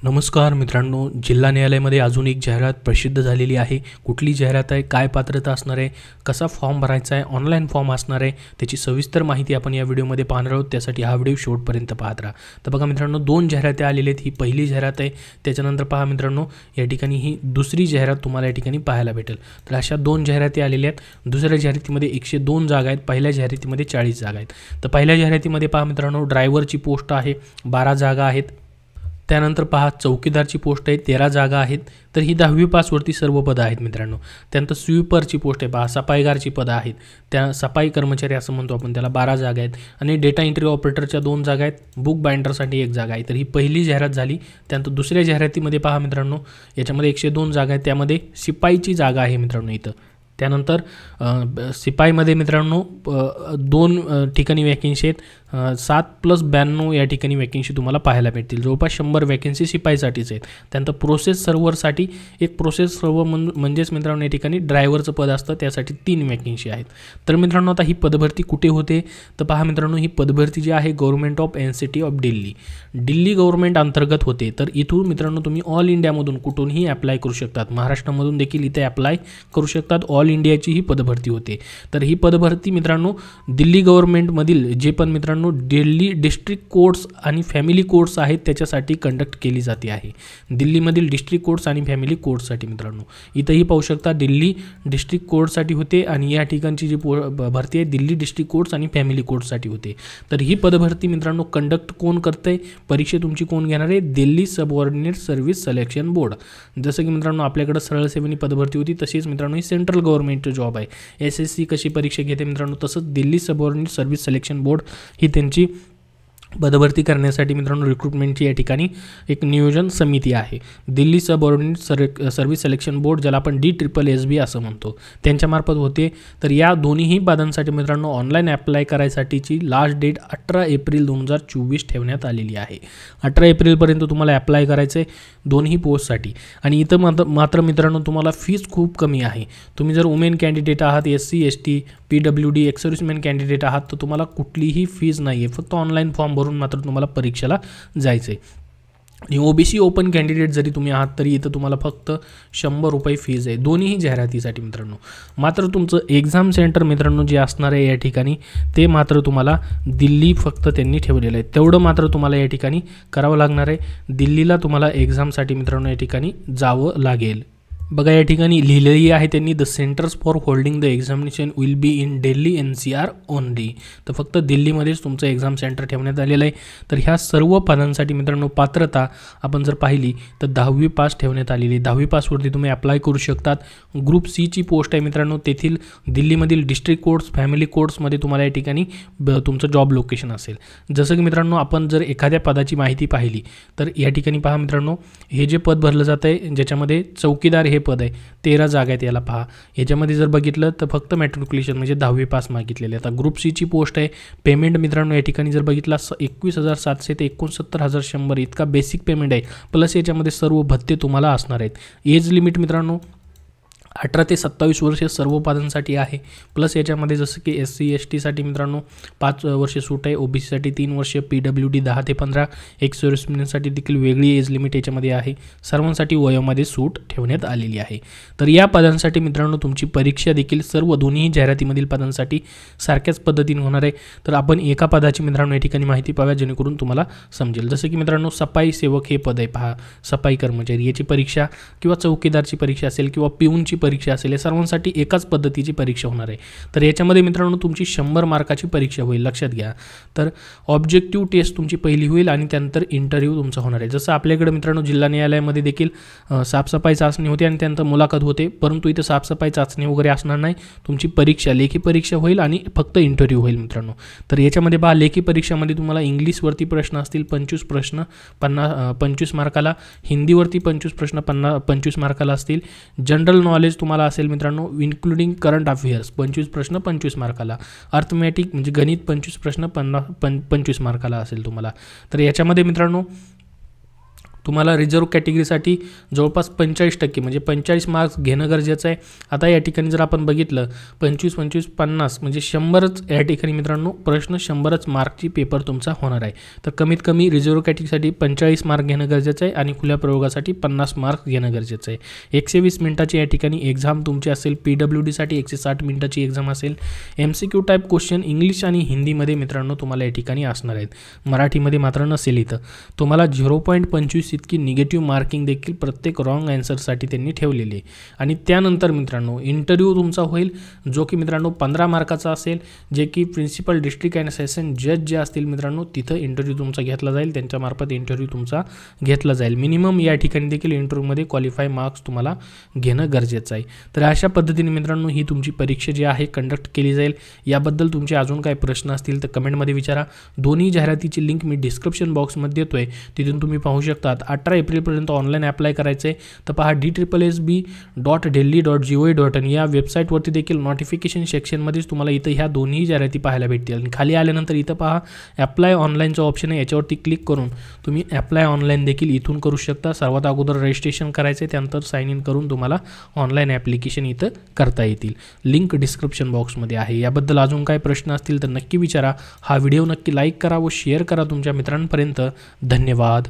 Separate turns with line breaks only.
नमस्कार मित्रांनो, जिल्हा न्यायालयामध्ये अजून एक जाहिरात प्रसिद्ध झालेली आहे. कुठली जाहिरात आहे, काय पात्रता असणार आहे, कसा फॉर्म भरायचा आहे, ऑनलाईन फॉर्म असणार आहे, त्याची सविस्तर माहिती आपण या व्हिडिओमध्ये पाहणार आहोत. त्यासाठी हा व्हिडिओ शेवटपर्यंत पाहत राहा. तर बघा मित्रांनो, दोन जाहिराती आलेल्या आहेत. ही पहिली जाहिरात आहे. त्याच्यानंतर पहा मित्रांनो, या ठिकाणी ही दुसरी जाहिरात तुम्हाला या ठिकाणी पाहायला भेटेल. तर अशा दोन जाहिराती आलेल्या आहेत. दुसऱ्या जाहिरातीमध्ये 102 जागा आहेत, पहिल्या जाहिरातीमध्ये 40 जागा आहेत. तर पहिल्या जाहिरातीमध्ये पहा मित्रांनो, ड्रायव्हरची पोस्ट आहे, 12 जागा आहेत. त्यानंतर पहा चौकीदारची पोस्ट आहे, 13 जागा आहेत. तर ही 10वी पासवरती सर्व पदं आहेत मित्रांनो. त्यानंतर स्वीपरची पोस्ट आहे, पहा सफाईगारची पदं आहेत, त्या सफाई कर्मचारी असं म्हणतो आपण त्याला, 12 जागा आहेत. आणि डेटा एंट्री ऑपरेटरच्या 2 जागा आहेत, बुक बाइंडरसाठी 1 जागा आहे. तर ही पहिली जाहिरात झाली. त्यानंतर दुसऱ्या जाहिरातीमध्ये पहा मित्रांनो, याच्यामध्ये 102 जागा आहेत, त्यामध्ये शिपाईची जागा आहे मित्रांनो इथं. त्यानंतर शिपाईमध्ये मित्रांनो 2 ठिकाणी वॅकेन्सी आहेत. 7+92 या ठिकाणी वॅकेन्सी तुम्हाला पाहायला भेटतील. जवळपास 100 वॅकेन्सी शिपाईसाठीच आहेत. त्यानंतर प्रोसेस सर्व्हरसाठी एक प्रोसेस सर्व्हर म्हणजेच मित्रांनो या ठिकाणी ड्रायव्हरचं पद असतं, त्यासाठी 3 वॅकेन्सी आहेत. तर मित्रांनो आता ही पदभरती कुठे होते तर पहा मित्रांनो, ही पदभरती जी आहे government of NCT of Delhi government अंतर्गत होते. तर इथून मित्रांनो तुम्ही ऑल इंडियामधून कुठूनही अप्लाय करू शकतात. महाराष्ट्रामधून देखील इथे अप्लाय करू शकतात. ऑल इंडियाची ही पदभरती होते. तर ही पदभरती मित्रांनो दिल्ली गव्हर्नमेंटमधील जे पण मित्रांनो दिल्ली डिस्ट्रिक्ट कोर्ट्स आणि फॅमिली कोर्ट्स आहेत त्याच्यासाठी कंडक्ट केली जाते आहे. दिल्लीमधील डिस्ट्रिक्ट कोर्ट्स आणि फॅमिली कोर्ट्ससाठी मित्रांनो इथंही पाहू शकता दिल्ली डिस्ट्रिक्ट कोर्टसाठी होते आणि या ठिकाणची जी भरती आहे दिल्ली डिस्ट्रिक्ट कोर्ट्स आणि फॅमिली कोर्ट्ससाठी होते. तर ही पदभरती मित्रांनो कंडक्ट कोण करतंय, परीक्षा तुमची कोण घेणार आहे, Delhi subordinate service selection board. जसं की मित्रांनो आपल्याकडे सरळ सेवेनी पदभरती होती, तशीच मित्रांनो ही सेंट्रल गव्हर्नमेंटचं जॉब आहे. SSC कशी परीक्षा घेते मित्रांनो, तसंच Delhi subordinate service selection board ही त्यांची पदभरती करण्यासाठी मित्रांनो रिक्रुटमेंटची या ठिकाणी एक नियोजन समिती आहे. Delhi subordinate service selection board, ज्याला आपण DSSB असं म्हणतो, त्यांच्यामार्फत होते. तर या दोन्हीही पदांसाठी मित्रांनो ऑनलाईन अप्लाय करायसाठीची लास्ट डेट 18 एप्रिल 2024 ठेवण्यात आलेली आहे. 18 एप्रिलपर्यंत तुम्हाला अप्लाय करायचं आहे दोन्ही पोस्टसाठी. आणि इथं मात्र मित्रांनो तुम्हाला फीस खूप कमी आहे. तुम्ही जर वुमेन कॅन्डिडेट आहात, SC ST PWD ex serviceman candidate आहात, तर तुम्हाला कुठलीही फीज नाही आहे. फक्त ऑनलाईन फॉर्म भरून मात्र तुम्हाला परीक्षेला जायचं आहे. आणि OBC ओपन कॅन्डिडेट जरी तुम्ही आहात तरी इथं तुम्हाला फक्त 100 रुपये फीज आहे दोन्ही जाहिरातीसाठी मित्रांनो. मात्र तुमचं एक्झाम सेंटर मित्रांनो जे असणार आहे या ठिकाणी ते मात्र तुम्हाला दिल्ली फक्त त्यांनी ठेवलेलं आहे. तेवढं मात्र तुम्हाला या ठिकाणी करावं लागणार आहे. दिल्लीला तुम्हाला एक्झामसाठी मित्रांनो या ठिकाणी जावं लागेल. बघा या ठिकाणी लिहिलेली आहे त्यांनी, the centres for holding the examination will be in Delhi NCR only. तर फक्त दिल्लीमध्येच तुमचं एक्झाम सेंटर ठेवण्यात आलेलं आहे. तर ह्या सर्व पदांसाठी मित्रांनो पात्रता आपण जर पाहिली तर 10वी पास ठेवण्यात आलेली आहे. 10वी पासवरती तुम्ही अप्लाय करू शकतात. ग्रुप C ची पोस्ट आहे मित्रांनो, तेथील दिल्लीमधील डिस्ट्रिक्ट कोर्ट्स फॅमिली कोर्ट्समध्ये तुम्हाला या ठिकाणी तुमचं जॉब लोकेशन असेल. जसं की मित्रांनो आपण जर एखाद्या पदाची माहिती पाहिली तर या ठिकाणी पहा मित्रांनो, हे जे पद भरलं जातं आहे ज्याच्यामध्ये चौकीदार हे पद आहे, 13 जागा आहेत. याला पहा, याच्यामध्ये जर बघितलं तर फक्त मॅट्रिक्युलेशन म्हणजे 10वी पास मागितलेले. आता ग्रुप C ची पोस्ट आहे. पेमेंट मित्रांनो या ठिकाणी जर बघितला 21,700 ते 69,100 इतका बेसिक पेमेंट आहे. प्लस याच्यामध्ये सर्व भत्ते तुम्हाला असणार आहेत. एज लिमिट मित्रांनो 18 ते 27 वर्षे सर्व पदांसाठी आहे. प्लस याच्यामध्ये जसं की SC ST साठी मित्रांनो 5 वर्षे सूट आहे, OBC साठी 3 वर्षे, PWD 10 ते 15, एक्स सर्व्हिसमॅनसाठी देखील वेगळी एज लिमिट याच्यामध्ये आहे. सर्वांसाठी वयोमध्ये सूट ठेवण्यात आलेली आहे. तर या पदांसाठी मित्रांनो तुमची परीक्षा देखील सर्व दोन्ही जाहिरातीमधील पदांसाठी सारख्याच पद्धतीने होणार आहे. तर आपण एका पदाची मित्रांनो या ठिकाणी माहिती पाहूया जेणेकरून तुम्हाला समजेल. जसं की मित्रांनो सफाई सेवक हे पद आहे, पहा सफाई कर्मचारी, याची परीक्षा किंवा चौकीदारची परीक्षा असेल किंवा पिऊनची परीक्षा असेल, या सर्वांसाठी एकाच पद्धतीची परीक्षा होणार आहे. तर याच्यामध्ये मित्रांनो तुमची 100 मार्काची परीक्षा होईल, लक्षात घ्या. तर ऑब्जेक्टिव्ह टेस्ट तुमची पहिली होईल आणि त्यानंतर इंटरव्ह्यू तुमचा होणार आहे. जसं आपल्याकडे मित्रांनो जिल्हा न्यायालयामध्ये देखील साफसफाई चाचणी होते आणि त्यानंतर मुलाखत होते, परंतु इथं साफसफाई चाचणी वगैरे असणार नाही. तुमची परीक्षा लेखी परीक्षा होईल आणि फक्त इंटरव्ह्यू होईल मित्रांनो. तर याच्यामध्ये पहा लेखी परीक्षामध्ये तुम्हाला इंग्लिशवरती प्रश्न असतील 25 प्रश्न 25 मार्काला, हिंदीवरती 25 प्रश्न 25 मार्काला असतील. जनरल नॉलेज तुम्हाला असेल मित्रांनो इन्क्लुडिंग करंट अफेअर्स 25 प्रश्न 25 मार्काला. अर्थमॅटिक म्हणजे गणित 25 प्रश्न 25 मार्काला असेल तुम्हाला. तर याच्यामध्ये मित्रांनो तुम्हाला रिझर्व्ह कॅटेगरीसाठी जवळपास 45% म्हणजे 45 मार्क्स घेणं गरजेचं आहे. आता या ठिकाणी जर आपण बघितलं 25, 25, 50 म्हणजे 100च या ठिकाणी मित्रांनो प्रश्न 100च मार्कची पेपर तुमचा होणार आहे. तर कमीत कमी रिझर्व्ह कॅटेगरीसाठी 45 मार्क घेणं गरजेचं आहे आणि खुल्या प्रयोगासाठी 50 मार्क्स घेणं गरजेचं आहे. 120 मिनिटाची या ठिकाणी एक्झाम तुमची असेल. PWDसाठी 160 मिनिटाची एक्झाम असेल. MCQ टाईप क्वेश्चन इंग्लिश आणि हिंदीमध्ये मित्रांनो तुम्हाला या ठिकाणी असणार आहेत. मराठीमध्ये मात्र नसेल. इथं तुम्हाला 0.25 इतकी निगेटिव्ह मार्किंग देखील प्रत्येक रॉंग आन्सरसाठी त्यांनी ठेवलेली आहे. आणि त्यानंतर मित्रांनो इंटरव्ह्यू तुमचा होईल जो की मित्रांनो 15 मार्काचा असेल, जे की प्रिन्सिपल डिस्ट्रिक्ट अँड सेशन जज जे असतील मित्रांनो तिथं इंटरव्ह्यू तुमचा घेतला जाईल. त्यांच्यामार्फत इंटरव्ह्यू तुमचा घेतला जाईल. मिनिमम या ठिकाणी देखील इंटरव्ह्यूमध्ये क्वालिफाय मार्क्स तुम्हाला घेणं गरजेचं आहे. तर अशा पद्धतीने मित्रांनो ही तुमची परीक्षा जी आहे कंडक्ट केली जाईल. याबद्दल तुमचे अजून काही प्रश्न असतील तर कमेंटमध्ये विचारा. दोन्ही जाहिरातीची लिंक मी डिस्क्रिप्शन बॉक्समध्ये देतोय, तिथून तुम्ही पाहू शकतात. 18 एप्रिलपर्यंत ऑनलाईन अप्लाय करायचं आहे. तर पहा DSSB.delhi.gov.in या वेबसाईटवरती देखील नोटिफिकेशन सेक्शनमध्येच तुम्हाला इथं ह्या दोन्ही जाहिराती पाहायला भेटतील. आणि खाली आल्यानंतर इथं पहा ॲप्लाय ऑनलाईनचं ऑप्शन आहे, याच्यावरती क्लिक करून तुम्ही ॲप्लाय ऑनलाईन देखील इथून करू शकता. सर्वात अगोदर रजिस्ट्रेशन करायचं आहे, त्यानंतर साइन इन करून तुम्हाला ऑनलाईन ॲप्लिकेशन इथं करता येतील. लिंक डिस्क्रिप्शन बॉक्समध्ये आहे. याबद्दल अजून काही प्रश्न असतील तर नक्की विचारा. हा व्हिडिओ नक्की लाईक करा व शेअर करा तुमच्या मित्रांपर्यंत. धन्यवाद.